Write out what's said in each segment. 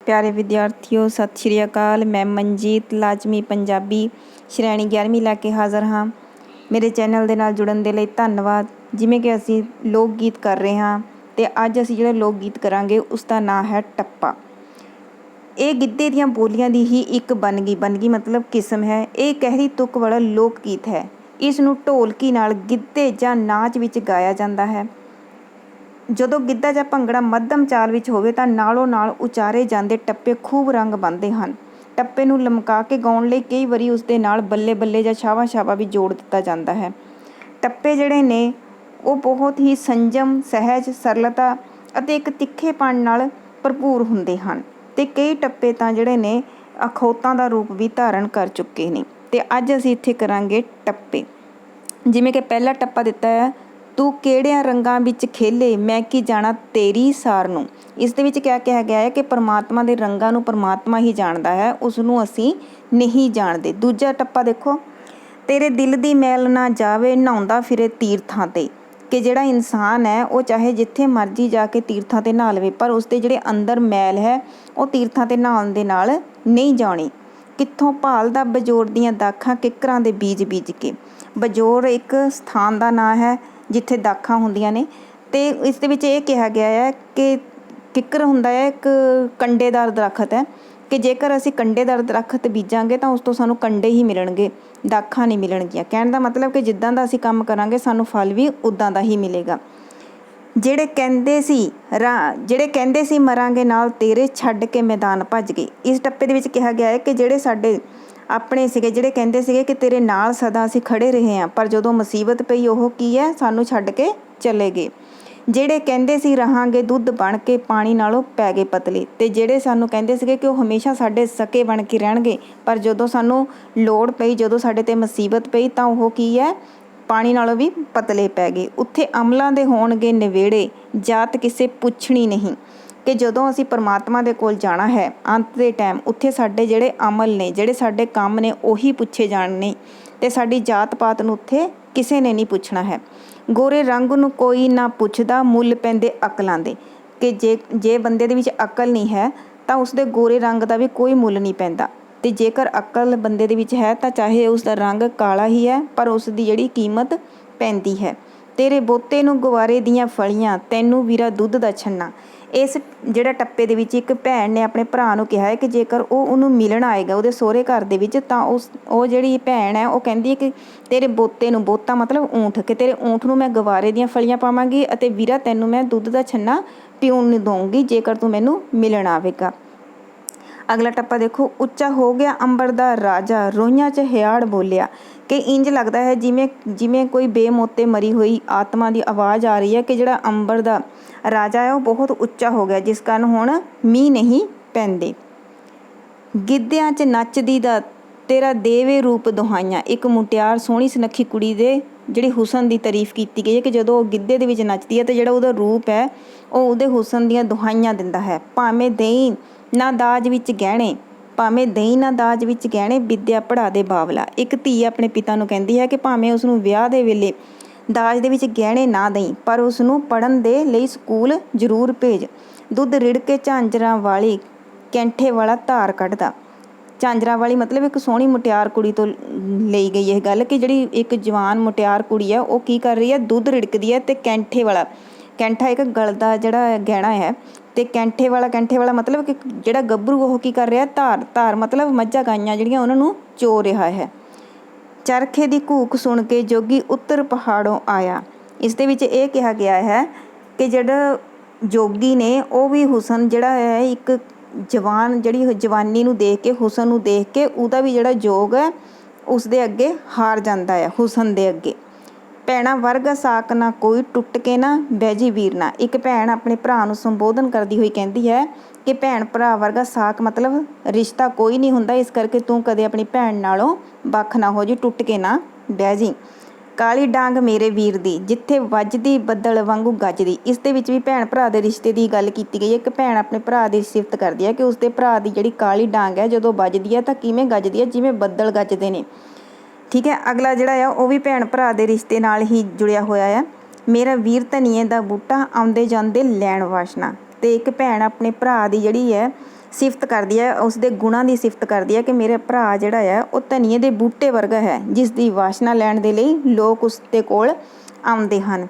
प्यारे विद्यार्थियों सत श्री अकाल। मैं मनजीत लाजमी पंजाबी श्रेणी 11ਵੀਂ ਲੈ ਕੇ ਹਾਜ਼ਰ ਹਾਂ। ਮੇਰੇ ਚੈਨਲ ਦੇ ਨਾਲ ਜੁੜਨ ਦੇ ਲਈ ਧੰਨਵਾਦ। ਜਿਵੇਂ ਕਿ ਅਸੀਂ ਲੋਕ ਗੀਤ ਕਰ ਰਹੇ ਹਾਂ ਤੇ ਅੱਜ ਅਸੀਂ ਜਿਹੜਾ ਲੋਕ ਗੀਤ ਕਰਾਂਗੇ ਉਸ ਦਾ ਨਾਂ ਹੈ ਟੱਪਾ। ਇਹ ਗਿੱਧੇ ਦੀਆਂ ਬੋਲੀਆਂ ਦੀ ਹੀ ਇੱਕ ਬਨਗੀ ਮਤਲਬ ਕਿਸਮ ਹੈ। ਇਹ ਗਹਿਰੀ ਤੁਕ ਵਾਲਾ ਲੋਕ ਗੀਤ ਹੈ। ਇਸ ਨੂੰ ਢੋਲਕੀ ਨਾਲ ਗਿੱਧੇ ਜਾਂ ਨਾਚ ਵਿੱਚ ਗਾਇਆ ਜਾਂਦਾ ਹੈ। ਜਦੋਂ ਗਿੱਧਾ ਜਾਂ ਭੰਗੜਾ ਮੱਧਮ ਚਾਲ ਵਿੱਚ ਹੋਵੇ ਤਾਂ ਨਾਲੋਂ ਨਾਲ ਉਚਾਰੇ ਜਾਂਦੇ ਟੱਪੇ ਖੂਬ ਰੰਗ ਬੰਨ੍ਹਦੇ ਹਨ। ਟੱਪੇ ਨੂੰ ਲਮਕਾ ਕੇ ਗਾਉਣ ਲਈ ਕਈ ਵਾਰੀ ਉਸ ਦੇ ਨਾਲ ਬੱਲੇ ਬੱਲੇ ਜਾਂ ਛਾਵਾਂ ਛਾਵਾਂ ਵੀ ਜੋੜ ਦਿੱਤਾ ਜਾਂਦਾ ਹੈ। ਟੱਪੇ ਜਿਹੜੇ ਨੇ ਉਹ ਬਹੁਤ ਹੀ ਸੰਜਮ, ਸਹਿਜ, ਸਰਲਤਾ ਅਤੇ ਇੱਕ ਤਿੱਖੇਪਣ ਨਾਲ ਭਰਪੂਰ ਹੁੰਦੇ ਹਨ ਅਤੇ ਕਈ ਟੱਪੇ ਤਾਂ ਜਿਹੜੇ ਨੇ ਅਖੌਤਾਂ ਦਾ ਰੂਪ ਵੀ ਧਾਰਨ ਕਰ ਚੁੱਕੇ ਨੇ। ਅਤੇ ਅੱਜ ਅਸੀਂ ਇੱਥੇ ਕਰਾਂਗੇ ਟੱਪੇ। ਜਿਵੇਂ ਕਿ ਪਹਿਲਾ ਟੱਪਾ ਦਿੱਤਾ ਹੈ, ਤੂੰ ਕਿਹੜਿਆਂ ਰੰਗਾਂ ਵਿੱਚ ਖੇਲੇ ਮੈਂ ਕੀ ਜਾਣਾ ਤੇਰੀ ਸਾਰ ਨੂੰ। ਇਸ ਦੇ ਵਿੱਚ ਕਿਆ ਕਿਹਾ ਗਿਆ ਹੈ ਕਿ ਪਰਮਾਤਮਾ ਦੇ ਰੰਗਾਂ ਨੂੰ ਪਰਮਾਤਮਾ ਹੀ ਜਾਣਦਾ ਹੈ, ਉਸ ਨੂੰ ਅਸੀਂ ਨਹੀਂ ਜਾਣਦੇ। ਦੂਜਾ ਟੱਪਾ ਦੇਖੋ, ਤੇਰੇ ਦਿਲ ਦੀ ਮੈਲ ਨਾ ਜਾਵੇ ਨਹਾਉਂਦਾ ਫਿਰੇ ਤੀਰਥਾਂ 'ਤੇ। ਕਿ ਜਿਹੜਾ ਇਨਸਾਨ ਹੈ ਉਹ ਚਾਹੇ ਜਿੱਥੇ ਮਰਜ਼ੀ ਜਾ ਕੇ ਤੀਰਥਾਂ 'ਤੇ ਨਹਾ ਲਵੇ ਪਰ ਉਸਦੇ ਜਿਹੜੇ ਅੰਦਰ ਮੈਲ ਹੈ ਉਹ ਤੀਰਥਾਂ 'ਤੇ ਨਹਾਉਣ ਦੇ ਨਾਲ ਨਹੀਂ ਜਾਣੀ। ਕਿੱਥੋਂ ਭਾਲਦਾ ਬਜੋਰ ਦੀਆਂ ਦਾਖਾਂ ਕਿੱਕਰਾਂ ਦੇ ਬੀਜ ਬੀਜ ਕੇ। ਬਜੋਰ ਇੱਕ ਸਥਾਨ ਦਾ ਨਾਂ ਹੈ ਜਿੱਥੇ ਦਾਖਾਂ ਹੁੰਦੀਆਂ ਨੇ ਅਤੇ ਇਸ ਦੇ ਵਿੱਚ ਇਹ ਕਿਹਾ ਗਿਆ ਹੈ ਕਿ ਕਿੱਕਰ ਹੁੰਦਾ ਹੈ ਇੱਕ ਕੰਡੇਦਾਰ ਦਰੱਖਤ ਹੈ ਕਿ ਜੇਕਰ ਅਸੀਂ ਕੰਡੇਦਾਰ ਦਰੱਖਤ ਬੀਜਾਂਗੇ ਤਾਂ ਉਸ ਤੋਂ ਸਾਨੂੰ ਕੰਡੇ ਹੀ ਮਿਲਣਗੇ, ਦਾਖਾਂ ਨਹੀਂ ਮਿਲਣਗੀਆਂ। ਕਹਿਣ ਦਾ ਮਤਲਬ ਕਿ ਜਿੱਦਾਂ ਦਾ ਅਸੀਂ ਕੰਮ ਕਰਾਂਗੇ ਸਾਨੂੰ ਫਲ ਵੀ ਉੱਦਾਂ ਦਾ ਹੀ ਮਿਲੇਗਾ। ਜਿਹੜੇ ਕਹਿੰਦੇ ਸੀ ਮਰਾਂਗੇ ਨਾਲ ਤੇਰੇ ਛੱਡ ਕੇ ਮੈਦਾਨ ਭੱਜ ਗਏ। ਇਸ ਟੱਪੇ ਦੇ ਵਿੱਚ ਕਿਹਾ ਗਿਆ ਹੈ ਕਿ ਜਿਹੜੇ ਸਾਡੇ ਆਪਣੇ ਸੀਗੇ, ਜਿਹੜੇ ਕਹਿੰਦੇ ਸੀਗੇ ਕਿ ਤੇਰੇ ਨਾਲ ਸਦਾ ਅਸੀਂ ਖੜ੍ਹੇ ਰਹੇ ਹਾਂ, ਪਰ ਜਦੋਂ ਮੁਸੀਬਤ ਪਈ ਉਹ ਕੀ ਹੈ, ਸਾਨੂੰ ਛੱਡ ਕੇ ਚਲੇ ਗਏ। ਜਿਹੜੇ ਕਹਿੰਦੇ ਸੀ ਰਹਾਂਗੇ ਦੁੱਧ ਬਣ ਕੇ ਪਾਣੀ ਨਾਲੋਂ ਪੈ ਗਏ ਪਤਲੇ। ਅਤੇ ਜਿਹੜੇ ਸਾਨੂੰ ਕਹਿੰਦੇ ਸੀਗੇ ਕਿ ਉਹ ਹਮੇਸ਼ਾ ਸਾਡੇ ਸਕੇ ਬਣ ਕੇ ਰਹਿਣਗੇ, ਪਰ ਜਦੋਂ ਸਾਨੂੰ ਲੋੜ ਪਈ, ਜਦੋਂ ਸਾਡੇ 'ਤੇ ਮੁਸੀਬਤ ਪਈ ਤਾਂ ਉਹ ਕੀ ਹੈ, ਪਾਣੀ ਨਾਲੋਂ ਵੀ ਪਤਲੇ ਪੈ ਗਏ। ਉੱਥੇ ਅਮਲਾਂ ਦੇ ਹੋਣਗੇ ਨਿਵੇੜੇ ਜਾਤ ਕਿਸੇ ਪੁੱਛਣੀ ਨਹੀਂ। ਕਿ ਜਦੋਂ ਅਸੀਂ ਪਰਮਾਤਮਾ ਦੇ ਕੋਲ ਜਾਣਾ ਹੈ ਅੰਤ ਦੇ ਟਾਈਮ, ਉੱਥੇ ਸਾਡੇ ਜਿਹੜੇ ਅਮਲ ਨੇ, ਜਿਹੜੇ ਸਾਡੇ ਕੰਮ ਨੇ ਉਹੀ ਪੁੱਛੇ ਜਾਣੇ ਅਤੇ ਸਾਡੀ ਜਾਤ ਪਾਤ ਨੂੰ ਉੱਥੇ ਕਿਸੇ ਨੇ ਨਹੀਂ ਪੁੱਛਣਾ ਹੈ। ਗੋਰੇ ਰੰਗ ਨੂੰ ਕੋਈ ਨਾ ਪੁੱਛਦਾ ਮੁੱਲ ਪੈਂਦੇ ਅਕਲਾਂ ਦੇ। ਕਿ ਜੇ ਬੰਦੇ ਦੇ ਵਿੱਚ ਅਕਲ ਨਹੀਂ ਹੈ ਤਾਂ ਉਸਦੇ ਗੋਰੇ ਰੰਗ ਦਾ ਵੀ ਕੋਈ ਮੁੱਲ ਨਹੀਂ ਪੈਂਦਾ ਅਤੇ ਜੇਕਰ ਅਕਲ ਬੰਦੇ ਦੇ ਵਿੱਚ ਹੈ ਤਾਂ ਚਾਹੇ ਉਸਦਾ ਰੰਗ ਕਾਲਾ ਹੀ ਹੈ ਪਰ ਉਸ ਦੀ ਜਿਹੜੀ ਕੀਮਤ ਪੈਂਦੀ ਹੈ। ਤੇਰੇ ਬੋਤੇ ਨੂੰ ਗੁਵਾਰੇ ਦੀਆਂ ਫਲੀਆਂ ਤੈਨੂੰ ਵੀਰਾ ਦੁੱਧ ਦਾ ਛੰਨਾ। ਇਸ ਜਿਹੜਾ ਟੱਪੇ ਦੇ ਵਿੱਚ ਇੱਕ ਭੈਣ ਨੇ ਆਪਣੇ ਭਰਾ ਨੂੰ ਕਿਹਾ ਹੈ ਕਿ ਜੇਕਰ ਉਹ ਉਹਨੂੰ ਮਿਲਣ ਆਏਗਾ ਉਹਦੇ ਸਹੁਰੇ ਘਰ ਦੇ ਵਿੱਚ ਤਾਂ ਉਹ ਜਿਹੜੀ ਭੈਣ ਹੈ ਉਹ ਕਹਿੰਦੀ ਹੈ ਕਿ ਤੇਰੇ ਬੋਤੇ ਨੂੰ, ਬੋਤਾ ਮਤਲਬ ਊਂਠ, ਕਿ ਤੇਰੇ ਊਂਠ ਨੂੰ ਮੈਂ ਗਵਾਰੇ ਦੀਆਂ ਫਲੀਆਂ ਪਾਵਾਂਗੀ ਅਤੇ ਵੀਰਾ ਤੈਨੂੰ ਮੈਂ ਦੁੱਧ ਦਾ ਛੰਨਾ ਪੀਉਣ ਨੂੰ ਦਊਂਗੀ ਜੇਕਰ ਤੂੰ ਮੈਨੂੰ ਮਿਲਣ ਆਵੇਗਾ। ਅਗਲਾ ਟੱਪਾ ਦੇਖੋ, ਉੱਚਾ ਹੋ ਗਿਆ ਅੰਬਰ ਦਾ ਰਾਜਾ ਰੋਈਆਂ 'ਚ ਹਿਆੜ ਬੋਲਿਆ। ਕਿ ਇੰਝ ਲੱਗਦਾ ਹੈ ਜਿਵੇਂ ਕੋਈ ਬੇਮੌਤੇ ਮਰੀ ਹੋਈ ਆਤਮਾ ਦੀ ਆਵਾਜ਼ ਆ ਰਹੀ ਹੈ ਕਿ ਜਿਹੜਾ ਅੰਬਰ ਦਾ ਰਾਜਾ ਹੈ ਉਹ ਬਹੁਤ ਉੱਚਾ ਹੋ ਗਿਆ ਜਿਸ ਕਾਰਨ ਹੁਣ ਮੀਂਹ ਨਹੀਂ ਪੈਂਦੇ। ਗਿੱਧਿਆਂ 'ਚ ਨੱਚਦੀ ਦਾ ਤੇਰਾ ਦੇਵੇ ਰੂਪ ਦੁਹਾਈਆਂ। ਇੱਕ ਮੁਟਿਆਰ ਸੋਹਣੀ ਸੁਨੱਖੀ ਕੁੜੀ ਦੇ ਜਿਹੜੀ ਹੁਸਨ ਦੀ ਤਾਰੀਫ ਕੀਤੀ ਗਈ ਹੈ ਕਿ ਜਦੋਂ ਉਹ ਗਿੱਧੇ ਦੇ ਵਿੱਚ ਨੱਚਦੀ ਹੈ ਤਾਂ ਜਿਹੜਾ ਉਹਦਾ ਰੂਪ ਹੈ ਉਹ ਉਹਦੇ ਹੁਸਨ ਦੀਆਂ ਦੁਹਾਈਆਂ ਦਿੰਦਾ ਹੈ। ਭਾਵੇਂ ਦੇਈਂ ਨਾ ਦਾਜ ਵਿੱਚ ਗਹਿਣੇ ਵਿੱਦਿਆ ਪੜ੍ਹਾ ਦੇ ਬਾਵਲਾ। ਇੱਕ ਧੀ ਆਪਣੇ ਪਿਤਾ ਨੂੰ ਕਹਿੰਦੀ ਹੈ ਕਿ ਭਾਵੇਂ ਉਸਨੂੰ ਵਿਆਹ ਦੇ ਵੇਲੇ ਦਾਜ ਦੇ ਵਿੱਚ ਗਹਿਣੇ ਨਾ ਦੇਈਂ ਪਰ ਉਸ ਨੂੰ ਪੜ੍ਹਨ ਦੇ ਲਈ ਸਕੂਲ ਜ਼ਰੂਰ ਭੇਜ। ਦੁੱਧ ਰਿੜ ਕੇ ਝਾਂਜਰਾਂ ਵਾਲੀ ਕੈਂਠੇ ਵਾਲਾ ਧਾਰ ਕੱਢਦਾ। ਝਾਂਜਰਾਂ ਵਾਲੀ ਮਤਲਬ ਇੱਕ ਸੋਹਣੀ ਮੁਟਿਆਰ ਕੁੜੀ ਤੋਂ ਲਈ ਗਈ ਇਹ ਗੱਲ ਕਿ ਜਿਹੜੀ ਇੱਕ ਜਵਾਨ ਮੁਟਿਆਰ ਕੁੜੀ ਹੈ ਉਹ ਕੀ ਕਰ ਰਹੀ ਹੈ, ਦੁੱਧ ਰਿੜਕਦੀ ਹੈ ਅਤੇ ਕੈਂਠਾ ਇੱਕ ਗਲ ਦਾ ਜਿਹੜਾ ਗਹਿਣਾ ਹੈ ਅਤੇ ਕੈਂਠੇ ਵਾਲਾ ਮਤਲਬ ਕਿ ਜਿਹੜਾ ਗੱਭਰੂ ਉਹ ਕੀ ਕਰ ਰਿਹਾ, ਧਾਰ ਮਤਲਬ ਮੱਝਾਂ ਗਾਈਆਂ ਜਿਹੜੀਆਂ ਉਹਨਾਂ ਨੂੰ ਚੋ ਰਿਹਾ ਹੈ। ਚਰਖੇ ਦੀ ਘੂਕ ਸੁਣ ਕੇ ਜੋਗੀ ਉੱਤਰ ਪਹਾੜੋਂ ਆਇਆ। ਇਸ ਦੇ ਵਿੱਚ ਇਹ ਕਿਹਾ ਗਿਆ ਹੈ ਕਿ ਜਿਹੜਾ ਜੋਗੀ ਨੇ ਉਹ ਵੀ ਹੁਸਨ ਜਿਹੜਾ ਹੈ ਇੱਕ ਜਿਹੜੀ ਜਵਾਨੀ ਨੂੰ ਦੇਖ ਕੇ, ਹੁਸਨ ਨੂੰ ਦੇਖ ਕੇ ਉਹਦਾ ਵੀ ਜਿਹੜਾ ਜੋਗ ਹੈ ਉਸ ਦੇ ਅੱਗੇ ਹਾਰ ਜਾਂਦਾ ਹੈ, ਹੁਸਨ ਦੇ ਅੱਗੇ। ਭੈਣਾਂ ਵਰਗਾ ਸਾਕ ਨਾ ਕੋਈ ਟੁੱਟ ਕੇ ਨਾ ਬਹਿ ਜੀ ਵੀਰ ਨਾ। ਇੱਕ ਭੈਣ ਆਪਣੇ ਭਰਾ ਨੂੰ ਸੰਬੋਧਨ ਕਰਦੀ ਹੋਈ ਕਹਿੰਦੀ ਹੈ ਕਿ ਭੈਣ ਭਰਾ ਵਰਗਾ ਸਾਕ ਮਤਲਬ ਰਿਸ਼ਤਾ ਕੋਈ ਨਹੀਂ ਹੁੰਦਾ, ਇਸ ਕਰਕੇ ਤੂੰ ਕਦੇ ਆਪਣੀ ਭੈਣ ਨਾਲੋਂ ਵੱਖ ਨਾ ਹੋ ਜੀ, ਟੁੱਟ ਕੇ ਨਾ ਬਹਿ ਜੀ। ਕਾਲੀ ਡਾਂਗ ਮੇਰੇ ਵੀਰ ਦੀ ਜਿੱਥੇ ਵੱਜਦੀ ਬੱਦਲ ਵਾਂਗੂ ਗੱਜਦੀ। ਇਸ ਦੇ ਵਿੱਚ ਵੀ ਭੈਣ ਭਰਾ ਦੇ ਰਿਸ਼ਤੇ ਦੀ ਗੱਲ ਕੀਤੀ ਗਈ ਹੈ। ਇੱਕ ਭੈਣ ਆਪਣੇ ਭਰਾ ਦੀ ਸਿਫਤ ਕਰਦੀ ਹੈ ਕਿ ਉਸਦੇ ਭਰਾ ਦੀ ਜਿਹੜੀ ਕਾਲੀ ਡਾਂਗ ਹੈ ਜਦੋਂ ਵੱਜਦੀ ਹੈ ਤਾਂ ਕਿਵੇਂ ਗੱਜਦੀ ਹੈ, ਜਿਵੇਂ ਬੱਦਲ ਗੱਜਦੇ ਨੇ। ਠੀਕ ਹੈ, ਅਗਲਾ ਜਿਹੜਾ ਆ ਉਹ ਵੀ ਭੈਣ ਭਰਾ ਦੇ ਰਿਸ਼ਤੇ ਨਾਲ ਹੀ ਜੁੜਿਆ ਹੋਇਆ ਆ। ਮੇਰਾ ਵੀਰ ਧਨੀਏ ਦਾ ਬੂਟਾ ਆਉਂਦੇ ਜਾਂਦੇ ਲੈਣ ਵਾਸ਼ਨਾ। ਅਤੇ ਇੱਕ ਭੈਣ ਆਪਣੇ ਭਰਾ ਦੀ ਜਿਹੜੀ ਹੈ ਸਿਫਤ ਕਰਦੀ ਹੈ, ਉਸਦੇ ਗੁਣਾਂ ਦੀ ਸਿਫਤ ਕਰਦੀ ਹੈ ਕਿ ਮੇਰਾ ਭਰਾ ਜਿਹੜਾ ਹੈ ਉਹ ਧਨੀਏ ਦੇ ਬੂਟੇ ਵਰਗਾ ਹੈ, ਜਿਸ ਦੀ ਵਾਸ਼ਨਾ ਲੈਣ ਦੇ ਲਈ ਲੋਕ ਉਸ ਦੇ ਕੋਲ ਆਉਂਦੇ ਹਨ।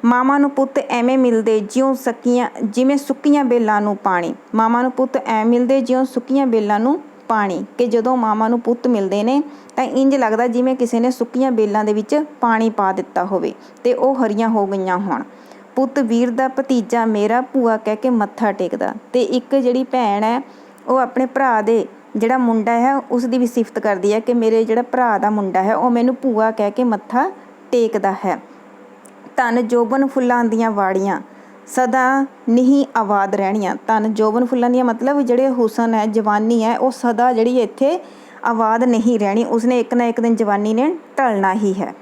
ਮਾਵਾਂ ਨੂੰ ਪੁੱਤ ਐਵੇਂ ਮਿਲਦੇ ਜਿਵੇਂ ਸੁੱਕੀਆਂ ਬੇਲਾਂ ਨੂੰ ਪਾਣੀ। ਮਾਵਾਂ ਨੂੰ ਪੁੱਤ ਐਂ ਮਿਲਦੇ ਜਿਉਂ ਸੁੱਕੀਆਂ ਬੇਲਾਂ ਨੂੰ ਪਾਣੀ, ਕਿ ਜਦੋਂ ਮਾਵਾਂ ਨੂੰ ਪੁੱਤ ਮਿਲਦੇ ਨੇ ਤਾਂ ਇੰਝ ਲੱਗਦਾ ਜਿਵੇਂ ਕਿਸੇ ਨੇ ਸੁੱਕੀਆਂ ਬੇਲਾਂ ਦੇ ਵਿੱਚ ਪਾਣੀ ਪਾ ਦਿੱਤਾ ਹੋਵੇ ਅਤੇ ਉਹ ਹਰੀਆਂ ਹੋ ਗਈਆਂ ਹੋਣ। ਪੁੱਤ ਵੀਰ ਦਾ ਭਤੀਜਾ ਮੇਰਾ ਭੂਆ ਕਹਿ ਕੇ ਮੱਥਾ ਟੇਕਦਾ। ਅਤੇ ਇੱਕ ਜਿਹੜੀ ਭੈਣ ਹੈ ਉਹ ਆਪਣੇ ਭਰਾ ਦੇ ਜਿਹੜਾ ਮੁੰਡਾ ਹੈ ਉਸ ਦੀ ਵੀ ਸਿਫਤ ਕਰਦੀ ਹੈ ਕਿ ਮੇਰੇ ਜਿਹੜਾ ਭਰਾ ਦਾ ਮੁੰਡਾ ਹੈ ਉਹ ਮੈਨੂੰ ਭੂਆ ਕਹਿ ਕੇ ਮੱਥਾ ਟੇਕਦਾ ਹੈ। ਧਨ ਜੋਬਨ ਫੁੱਲਾਂ ਦੀਆਂ ਵਾੜੀਆਂ ਸਦਾ ਨਹੀਂ ਆਬਾਦ ਰਹਿਣੀਆਂ। ਧਨ ਜੋਬਨ ਫੁੱਲਾਂ ਦੀਆਂ ਮਤਲਬ ਜਿਹੜੇ ਹੁਸਨ ਹੈ, ਜਵਾਨੀ ਹੈ, ਉਹ ਸਦਾ ਜਿਹੜੀ ਇੱਥੇ ਆਬਾਦ ਨਹੀਂ ਰਹਿਣੀ, ਉਸਨੇ ਇੱਕ ਨਾ ਇੱਕ ਦਿਨ ਜਵਾਨੀ ਨੇ ਢਲਣਾ ਹੀ ਹੈ।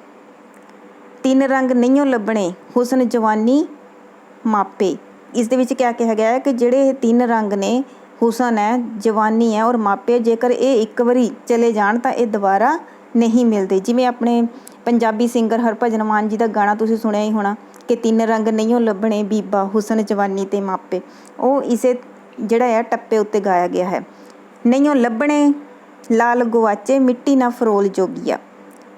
ਤਿੰਨ ਰੰਗ ਨਹੀਂਓ ਲੱਭਣੇ ਹੁਸਨ ਜਵਾਨੀ ਮਾਪੇ। ਇਸ ਦੇ ਵਿੱਚ ਕਿਆ ਕਿਹਾ ਗਿਆ ਹੈ ਕਿ ਜਿਹੜੇ ਇਹ ਤਿੰਨ ਰੰਗ ਨੇ, ਹੁਸਨ ਹੈ, ਜਵਾਨੀ ਹੈ ਔਰ ਮਾਪੇ, ਜੇਕਰ ਇਹ ਇੱਕ ਵਾਰੀ ਚਲੇ ਜਾਣ ਤਾਂ ਇਹ ਦੁਬਾਰਾ ਨਹੀਂ ਮਿਲਦੇ। ਜਿਵੇਂ ਆਪਣੇ ਪੰਜਾਬੀ ਸਿੰਗਰ ਹਰਭਜਨ ਮਾਨ ਜੀ ਦਾ ਗਾਣਾ ਤੁਸੀਂ ਸੁਣਿਆ ਹੀ ਹੋਣਾ ਕਿ ਤਿੰਨ ਰੰਗ ਨਹੀਂਓ ਲੱਭਣੇ ਬੀਬਾ ਹੁਸਨ ਜਵਾਨੀ ਤੇ ਮਾਪੇ, ਉਹ ਇਸੇ ਜਿਹੜਾ ਹੈ ਟੱਪੇ ਉੱਤੇ ਗਾਇਆ ਗਿਆ ਹੈ। ਨਹੀਂਓ ਲੱਭਣੇ ਲਾਲ ਗਵਾਚੇ ਮਿੱਟੀ ਨਾ ਫਰੋਲ ਜੋਗੀਆ।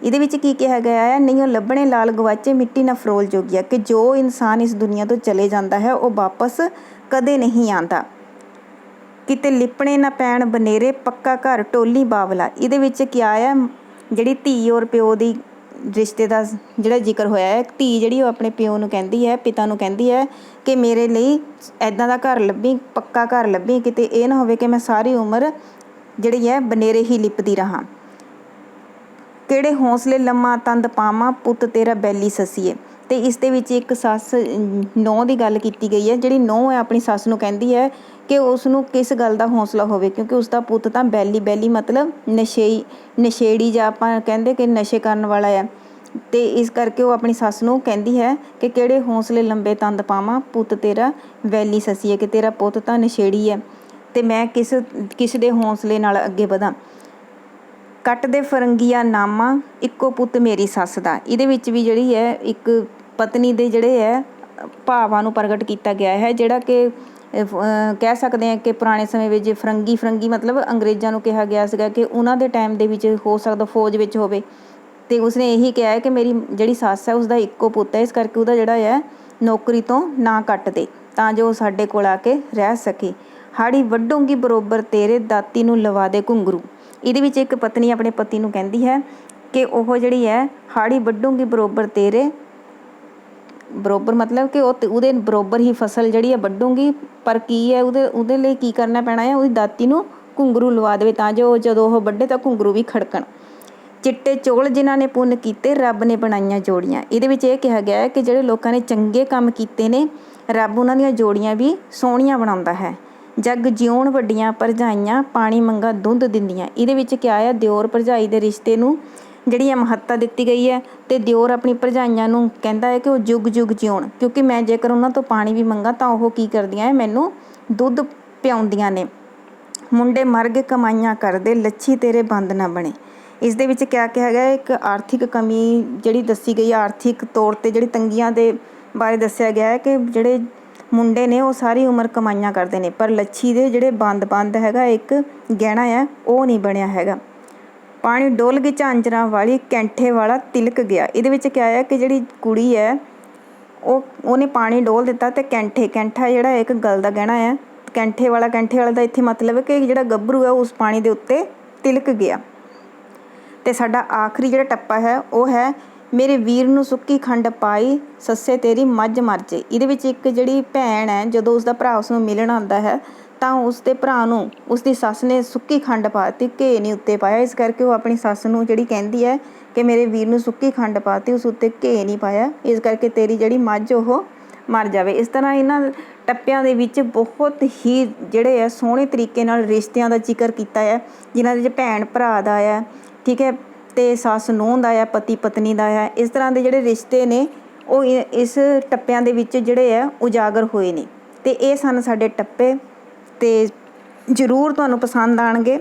ਇਹਦੇ ਵਿੱਚ ਕੀ ਕਿਹਾ ਗਿਆ ਹੈ? ਨਹੀਂਓ ਲੱਭਣੇ ਲਾਲ ਗਵਾਚੇ ਮਿੱਟੀ ਨਾ ਫਰੋਲ ਜੋਗੀਆ, ਕਿ ਜੋ ਇਨਸਾਨ ਇਸ ਦੁਨੀਆ ਤੋਂ ਚਲੇ ਜਾਂਦਾ ਹੈ ਉਹ ਵਾਪਸ ਕਦੇ ਨਹੀਂ ਆਉਂਦਾ। ਕਿਤੇ ਲਿਪਣੇ ਨਾ ਪੈਣ ਬਨੇਰੇ ਪੱਕਾ ਘਰ ਟੋਲੀ ਬਾਵਲਾ। ਇਹਦੇ ਵਿੱਚ ਕਿਆ ਹੈ, ਜਿਹੜੀ ਧੀ ਔਰ ਪਿਓ ਦੀ ਰਿਸ਼ਤੇ ਦਾ ਜਿਹੜਾ ਜ਼ਿਕਰ ਹੋਇਆ ਹੈ, ਧੀ ਜਿਹੜੀ ਉਹ ਆਪਣੇ ਪਿਓ ਨੂੰ ਕਹਿੰਦੀ ਹੈ, ਪਿਤਾ ਨੂੰ ਕਹਿੰਦੀ ਹੈ ਕਿ ਮੇਰੇ ਲਈ ਇੱਦਾਂ ਦਾ ਘਰ ਲੱਭੀ, ਪੱਕਾ ਘਰ ਲੱਭੀ, ਕਿਤੇ ਇਹ ਨਾ ਹੋਵੇ ਕਿ ਮੈਂ ਸਾਰੀ ਉਮਰ ਜਿਹੜੀ ਹੈ ਬਨੇਰੇ ਹੀ ਲਿਪਦੀ ਰਹਾਂ। ਕਿਹੜੇ ਹੌਸਲੇ ਲੰਮਾ ਤੰਦ ਪਾਵਾਂ ਪੁੱਤ ਤੇਰਾ ਬੈਲੀ ਸੱਸੀਏ। ਅਤੇ ਇਸ ਦੇ ਵਿੱਚ ਇੱਕ ਸੱਸ ਨੂੰਹ ਦੀ ਗੱਲ ਕੀਤੀ ਗਈ ਹੈ। ਜਿਹੜੀ ਨੂੰਹ ਹੈ ਆਪਣੀ ਸੱਸ ਨੂੰ ਕਹਿੰਦੀ ਹੈ ਕਿ ਉਸ ਨੂੰ ਕਿਸ ਗੱਲ ਦਾ ਹੌਸਲਾ ਹੋਵੇ, ਕਿਉਂਕਿ ਉਸਦਾ ਪੁੱਤ ਤਾਂ ਬੈਲੀ ਮਤਲਬ ਨਸ਼ੇੜੀ ਜਾਂ ਆਪਾਂ ਕਹਿੰਦੇ ਕਿ ਨਸ਼ੇ ਕਰਨ ਵਾਲਾ ਹੈ। ਅਤੇ ਇਸ ਕਰਕੇ ਉਹ ਆਪਣੀ ਸੱਸ ਨੂੰ ਕਹਿੰਦੀ ਹੈ ਕਿ ਕਿਹੜੇ ਹੌਸਲੇ ਲੰਬੇ ਤੰਦ ਪਾਵਾਂ ਪੁੱਤ ਤੇਰਾ ਵੈਲੀ ਸੱਸੀਏ, ਕਿ ਤੇਰਾ ਪੁੱਤ ਤਾਂ ਨਸ਼ੇੜੀ ਹੈ ਅਤੇ ਮੈਂ ਕਿਸ ਦੇ ਹੌਸਲੇ ਨਾਲ ਅੱਗੇ ਵਧਾਂ। ਕੱਟ ਦੇ ਫਰੰਗੀਆ ਨਾਮਾ ਇੱਕੋ ਪੁੱਤ ਮੇਰੀ ਸੱਸ ਦਾ। ਇਹਦੇ ਵਿੱਚ ਵੀ ਜਿਹੜੀ ਹੈ ਇੱਕ ਪਤਨੀ ਦੇ ਜਿਹੜੇ ਹੈ ਭਾਵਾਂ ਨੂੰ ਪ੍ਰਗਟ ਕੀਤਾ ਗਿਆ ਹੈ, ਜਿਹੜਾ ਕਿ ਕਹਿ ਸਕਦੇ ਹਾਂ ਕਿ ਪੁਰਾਣੇ ਸਮੇਂ ਵਿੱਚ ਫਰੰਗੀ ਮਤਲਬ ਅੰਗਰੇਜ਼ਾਂ ਨੂੰ ਕਿਹਾ ਗਿਆ ਸੀਗਾ ਕਿ ਉਹਨਾਂ ਦੇ ਟਾਈਮ ਦੇ ਵਿੱਚ ਹੋ ਸਕਦਾ ਫੌਜ ਵਿੱਚ ਹੋਵੇ, ਅਤੇ ਉਸਨੇ ਇਹੀ ਕਿਹਾ ਹੈ ਕਿ ਮੇਰੀ ਜਿਹੜੀ ਸੱਸ ਹੈ ਉਸਦਾ ਇੱਕੋ ਪੁੱਤ ਹੈ, ਇਸ ਕਰਕੇ ਉਹਦਾ ਜਿਹੜਾ ਹੈ ਨੌਕਰੀ ਤੋਂ ਨਾ ਕੱਟ ਦੇ ਤਾਂ ਜੋ ਸਾਡੇ ਕੋਲ ਆ ਕੇ ਰਹਿ ਸਕੇ। ਹਾੜੀ ਵੱਢੂੰਗੀ ਬਰੋਬਰ ਤੇਰੇ ਦਾਤੀ ਨੂੰ ਲਵਾ ਦੇ ਘੁੰਗਰੂ। ਇਹਦੇ ਵਿੱਚ ਇੱਕ ਪਤਨੀ ਆਪਣੇ ਪਤੀ ਨੂੰ ਕਹਿੰਦੀ ਹੈ ਕਿ ਉਹ ਜਿਹੜੀ ਹੈ ਹਾੜੀ ਵੱਢੂੰਗੀ ਬਰੋਬਰ ਤੇਰੇ, ਬਰੋਬਰ ਮਤਲਬ ਕਿ ਉਹਦੇ ਬਰੋਬਰ ਹੀ ਫਸਲ ਜਿਹੜੀ ਹੈ ਵੱਢੂੰਗੀ, ਪਰ ਕੀ ਹੈ ਉਹਦੇ ਲਈ ਕੀ ਕਰਨਾ ਪੈਣਾ ਹੈ, ਉਹਦੀ ਦਾਤੀ ਨੂੰ ਘੁੰਗਰੂ ਲਵਾ ਦੇਵੇ ਤਾਂ ਜੋ ਜਦੋਂ ਉਹ ਵੱਢੇ ਤਾਂ ਘੁੰਗਰੂ ਵੀ ਖੜਕਣ। ਚਿੱਟੇ ਚੋਲ ਜਿਨ੍ਹਾਂ ਨੇ ਪੁੰਨ ਕੀਤੇ ਰੱਬ ਨੇ ਬਣਾਈਆਂ ਜੋੜੀਆਂ। ਇਹਦੇ ਵਿੱਚ ਇਹ ਕਿਹਾ ਗਿਆ ਹੈ ਕਿ ਜਿਹੜੇ ਲੋਕਾਂ ਨੇ ਚੰਗੇ ਕੰਮ ਕੀਤੇ ਨੇ ਰੱਬ ਉਹਨਾਂ ਦੀਆਂ ਜੋੜੀਆਂ ਵੀ ਸੋਹਣੀਆਂ ਬਣਾਉਂਦਾ ਹੈ। ਜੱਗ ਜਿਉਣ ਵੱਡੀਆਂ ਭਰਜਾਈਆਂ ਪਾਣੀ ਮੰਗਾ ਦੁੱਧ ਦਿੰਦੀਆਂ। ਇਹਦੇ ਵਿੱਚ ਕਿਹਾ ਹੈ ਦਿਓਰ ਭਰਜਾਈ ਦੇ ਰਿਸ਼ਤੇ ਨੂੰ ਜਿਹੜੀ ਹੈ ਮਹੱਤਤਾ ਦਿੱਤੀ ਗਈ ਹੈ, ਅਤੇ ਦਿਓਰ ਆਪਣੀ ਭਰਜਾਈਆਂ ਨੂੰ ਕਹਿੰਦਾ ਹੈ ਕਿ ਉਹ ਜੁਗ ਜਿਉਣ, ਕਿਉਂਕਿ ਮੈਂ ਜੇਕਰ ਉਹਨਾਂ ਤੋਂ ਪਾਣੀ ਵੀ ਮੰਗਾਂ ਤਾਂ ਉਹ ਕੀ ਕਰਦੀਆਂ ਹੈ, ਮੈਨੂੰ ਦੁੱਧ ਪਿਆਉਂਦੀਆਂ ਨੇ। ਮੁੰਡੇ ਮਰ ਗਏ ਕਮਾਈਆਂ ਕਰਦੇ ਲੱਛੀ ਤੇਰੇ ਬੰਦ ਨਾ ਬਣੇ। ਇਸ ਦੇ ਵਿੱਚ ਕਿਆ ਕਿਹਾ ਗਿਆ, ਇੱਕ ਆਰਥਿਕ ਕਮੀ ਜਿਹੜੀ ਦੱਸੀ ਗਈ, ਆਰਥਿਕ ਤੌਰ 'ਤੇ ਜਿਹੜੀ ਤੰਗੀਆਂ ਦੇ ਬਾਰੇ ਦੱਸਿਆ ਗਿਆ ਹੈ ਕਿ ਜਿਹੜੇ ਮੁੰਡੇ ਨੇ ਉਹ ਸਾਰੀ ਉਮਰ ਕਮਾਈਆਂ ਕਰਦੇ ਨੇ, ਪਰ ਲੱਛੀ ਦੇ ਜਿਹੜੇ ਬੰਦ ਹੈਗਾ ਇੱਕ ਗਹਿਣਾ ਹੈ ਉਹ ਨਹੀਂ ਬਣਿਆ ਹੈਗਾ। ਪਾਣੀ ਡੋਲ ਗਈ ਝਾਂਜਰਾਂ ਵਾਲੀ ਕੈਂਠੇ ਵਾਲਾ ਤਿਲਕ ਗਿਆ। ਇਹਦੇ ਵਿੱਚ ਕਿਹਾ ਹੈ ਕਿ ਜਿਹੜੀ ਕੁੜੀ ਹੈ ਉਹਨੇ ਪਾਣੀ ਡੋਲ ਦਿੱਤਾ ਅਤੇ ਕੈਂਠਾ ਜਿਹੜਾ ਇੱਕ ਗਲ ਦਾ ਗਹਿਣਾ ਹੈ, ਕੈਂਠੇ ਵਾਲਾ ਦਾ ਇੱਥੇ ਮਤਲਬ ਹੈ ਕਿ ਜਿਹੜਾ ਗੱਭਰੂ ਹੈ ਉਸ ਪਾਣੀ ਦੇ ਉੱਤੇ ਤਿਲਕ ਗਿਆ। ਅਤੇ ਸਾਡਾ ਆਖਰੀ ਜਿਹੜਾ ਟੱਪਾ ਹੈ ਉਹ ਹੈ ਮੇਰੇ ਵੀਰ ਨੂੰ ਸੁੱਕੀ ਖੰਡ ਪਾਈ ਸੱਸੇ ਤੇਰੀ ਮੱਝ ਮਰ ਜੇ। ਇਹਦੇ ਵਿੱਚ ਇੱਕ ਜਿਹੜੀ ਭੈਣ ਹੈ ਜਦੋਂ ਉਸਦਾ ਭਰਾ ਉਸ ਨੂੰ ਮਿਲਣ ਆਉਂਦਾ ਹੈ ਤਾਂ ਉਸਦੇ ਭਰਾ ਨੂੰ ਉਸਦੀ ਸੱਸ ਨੇ ਸੁੱਕੀ ਖੰਡ ਪਾ ਦਿੱਤੀ, ਘੇ ਨਹੀਂ ਉੱਤੇ ਪਾਇਆ, ਇਸ ਕਰਕੇ ਉਹ ਆਪਣੀ ਸੱਸ ਨੂੰ ਜਿਹੜੀ ਕਹਿੰਦੀ ਹੈ ਕਿ ਮੇਰੇ ਵੀਰ ਨੂੰ ਸੁੱਕੀ ਖੰਡ ਪਾਤੀ, ਉਸ ਉੱਤੇ ਘੇ ਨਹੀਂ ਪਾਇਆ, ਇਸ ਕਰਕੇ ਤੇਰੀ ਜਿਹੜੀ ਮੱਝ ਉਹ ਮਰ ਜਾਵੇ। ਇਸ ਤਰ੍ਹਾਂ ਇਹਨਾਂ ਟੱਪਿਆਂ ਦੇ ਵਿੱਚ ਬਹੁਤ ਹੀ ਜਿਹੜੇ ਆ ਸੋਹਣੇ ਤਰੀਕੇ ਨਾਲ ਰਿਸ਼ਤਿਆਂ ਦਾ ਜ਼ਿਕਰ ਕੀਤਾ ਹੈ, ਜਿਨ੍ਹਾਂ ਦੇ ਵਿੱਚ ਭੈਣ ਭਰਾ ਦਾ ਆ, ਠੀਕ ਹੈ, ਅਤੇ ਸੱਸ ਨੂੰਹ ਦਾ ਆ, ਪਤੀ ਪਤਨੀ ਦਾ ਆ, ਇਸ ਤਰ੍ਹਾਂ ਦੇ ਜਿਹੜੇ ਰਿਸ਼ਤੇ ਨੇ ਉਹ ਇਸ ਟੱਪਿਆਂ ਦੇ ਵਿੱਚ ਜਿਹੜੇ ਆ ਉਜਾਗਰ ਹੋਏ ਨੇ। ਅਤੇ ਇਹ ਸਨ ਸਾਡੇ ਟੱਪੇ, ਅਤੇ ਜ਼ਰੂਰ ਤੁਹਾਨੂੰ ਪਸੰਦ ਆਉਣਗੇ।